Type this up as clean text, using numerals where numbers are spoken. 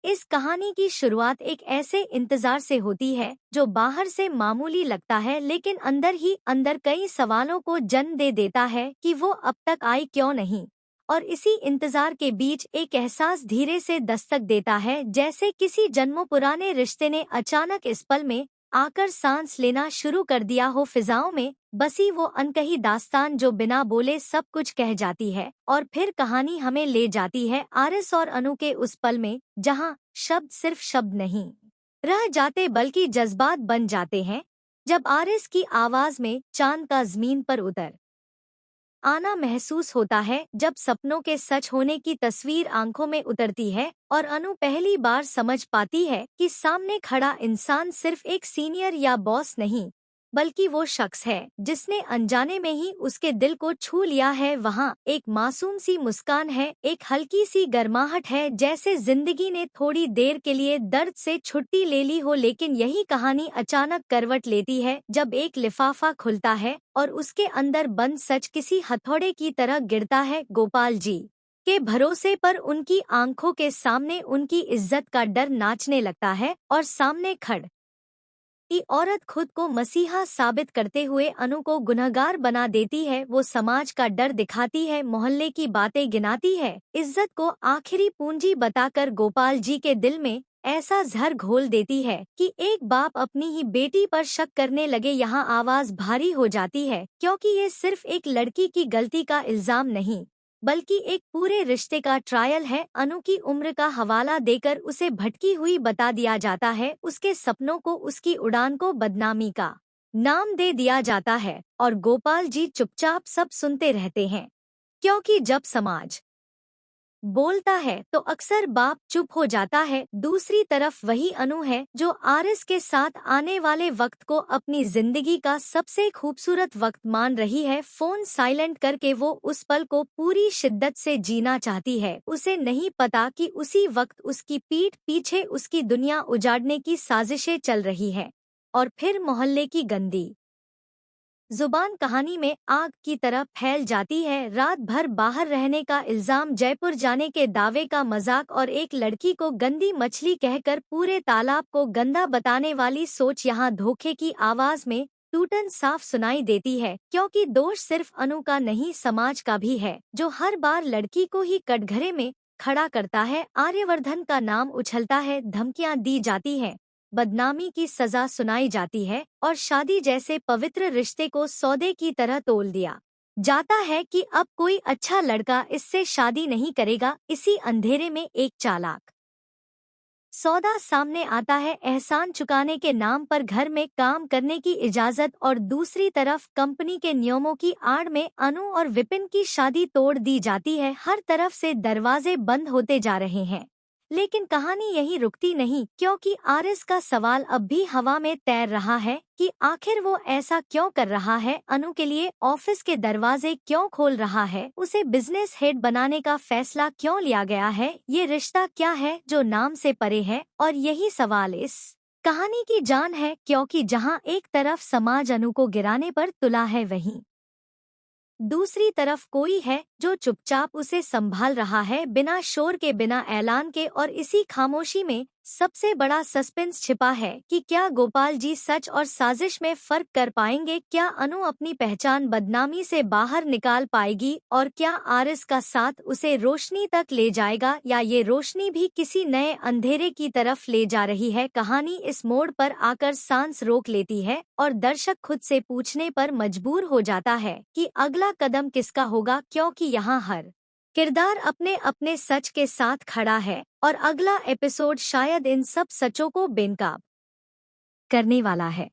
इस कहानी की शुरुआत एक ऐसे इंतजार से होती है जो बाहर से मामूली लगता है लेकिन अंदर ही अंदर कई सवालों को जन्म दे देता है कि वो अब तक आई क्यों नहीं। और इसी इंतजार के बीच एक एहसास धीरे से दस्तक देता है, जैसे किसी जन्मों पुराने रिश्ते ने अचानक इस पल में आकर सांस लेना शुरू कर दिया हो। फिजाओं में बसी वो अनकही दास्तान जो बिना बोले सब कुछ कह जाती है। और फिर कहानी हमें ले जाती है आरिस और अनु के उस पल में जहां शब्द सिर्फ शब्द नहीं रह जाते बल्कि जज्बात बन जाते हैं। जब आरिस की आवाज में चांद का जमीन पर उतर आना महसूस होता है, जब सपनों के सच होने की तस्वीर आंखों में उतरती है और अनु पहली बार समझ पाती है कि सामने खड़ा इंसान सिर्फ एक सीनियर या बॉस नहीं बल्कि वो शख्स है जिसने अनजाने में ही उसके दिल को छू लिया है। वहाँ एक मासूम सी मुस्कान है, एक हल्की सी गर्माहट है, जैसे जिंदगी ने थोड़ी देर के लिए दर्द से छुट्टी ले ली हो। लेकिन यही कहानी अचानक करवट लेती है जब एक लिफाफा खुलता है और उसके अंदर बंद सच किसी हथौड़े की तरह गिरता है। गोपाल जी के भरोसे पर उनकी आंखों के सामने उनकी इज्जत का डर नाचने लगता है और सामने खड़ की औरत खुद को मसीहा साबित करते हुए अनु को गुनहगार बना देती है। वो समाज का डर दिखाती है, मोहल्ले की बातें गिनाती है, इज्जत को आखिरी पूंजी बताकर गोपाल जी के दिल में ऐसा जहर घोल देती है कि एक बाप अपनी ही बेटी पर शक करने लगे। यहाँ आवाज भारी हो जाती है क्योंकि ये सिर्फ एक लड़की की गलती का इल्जाम नहीं बल्कि एक पूरे रिश्ते का ट्रायल है। अनु की उम्र का हवाला देकर उसे भटकी हुई बता दिया जाता है, उसके सपनों को, उसकी उड़ान को बदनामी का नाम दे दिया जाता है और गोपाल जी चुपचाप सब सुनते रहते हैं। क्योंकि जब समाज बोलता है तो अक्सर बाप चुप हो जाता है। दूसरी तरफ वही अनु है जो आरिस के साथ आने वाले वक्त को अपनी जिंदगी का सबसे खूबसूरत वक्त मान रही है। फोन साइलेंट करके वो उस पल को पूरी शिद्दत से जीना चाहती है। उसे नहीं पता कि उसी वक्त उसकी पीठ पीछे उसकी दुनिया उजाड़ने की साजिशें चल रही है। और फिर मोहल्ले की गंदी जुबान कहानी में आग की तरह फैल जाती है। रात भर बाहर रहने का इल्जाम, जयपुर जाने के दावे का मजाक और एक लड़की को गंदी मछली कहकर पूरे तालाब को गंदा बताने वाली सोच। यहाँ धोखे की आवाज में टूटन साफ सुनाई देती है क्योंकि दोष सिर्फ अनु का नहीं, समाज का भी है जो हर बार लड़की को ही कटघरे में खड़ा करता है। आर्यवर्धन का नाम उछलता है, धमकियां दी जाती हैं, बदनामी की सजा सुनाई जाती है और शादी जैसे पवित्र रिश्ते को सौदे की तरह तोल दिया जाता है कि अब कोई अच्छा लड़का इससे शादी नहीं करेगा। इसी अंधेरे में एक चालाक सौदा सामने आता है, एहसान चुकाने के नाम पर घर में काम करने की इजाजत, और दूसरी तरफ कंपनी के नियमों की आड़ में अनु और विपिन की शादी तोड़ दी जाती है। हर तरफ से दरवाजे बंद होते जा रहे हैं। लेकिन कहानी यही रुकती नहीं क्योंकि आरिस का सवाल अब भी हवा में तैर रहा है कि आखिर वो ऐसा क्यों कर रहा है, अनु के लिए ऑफिस के दरवाजे क्यों खोल रहा है, उसे बिजनेस हेड बनाने का फैसला क्यों लिया गया है, ये रिश्ता क्या है जो नाम से परे है। और यही सवाल इस कहानी की जान है क्योंकि जहाँ एक तरफ समाज अनु को गिराने पर तुला है, वहीं दूसरी तरफ कोई है जो चुपचाप उसे संभाल रहा है, बिना शोर के, बिना ऐलान के। और इसी खामोशी में सबसे बड़ा सस्पेंस छिपा है कि क्या गोपाल जी सच और साजिश में फर्क कर पाएंगे, क्या अनु अपनी पहचान बदनामी से बाहर निकाल पाएगी, और क्या आरिस का साथ उसे रोशनी तक ले जाएगा या ये रोशनी भी किसी नए अंधेरे की तरफ ले जा रही है। कहानी इस मोड़ पर आकर सांस रोक लेती है और दर्शक खुद से पूछने पर मजबूर हो जाता है कि अगला कदम किसका होगा, क्योंकि यहाँ हर किरदार अपने अपने सच के साथ खड़ा है और अगला एपिसोड शायद इन सब सचों को बेनकाब करने वाला है।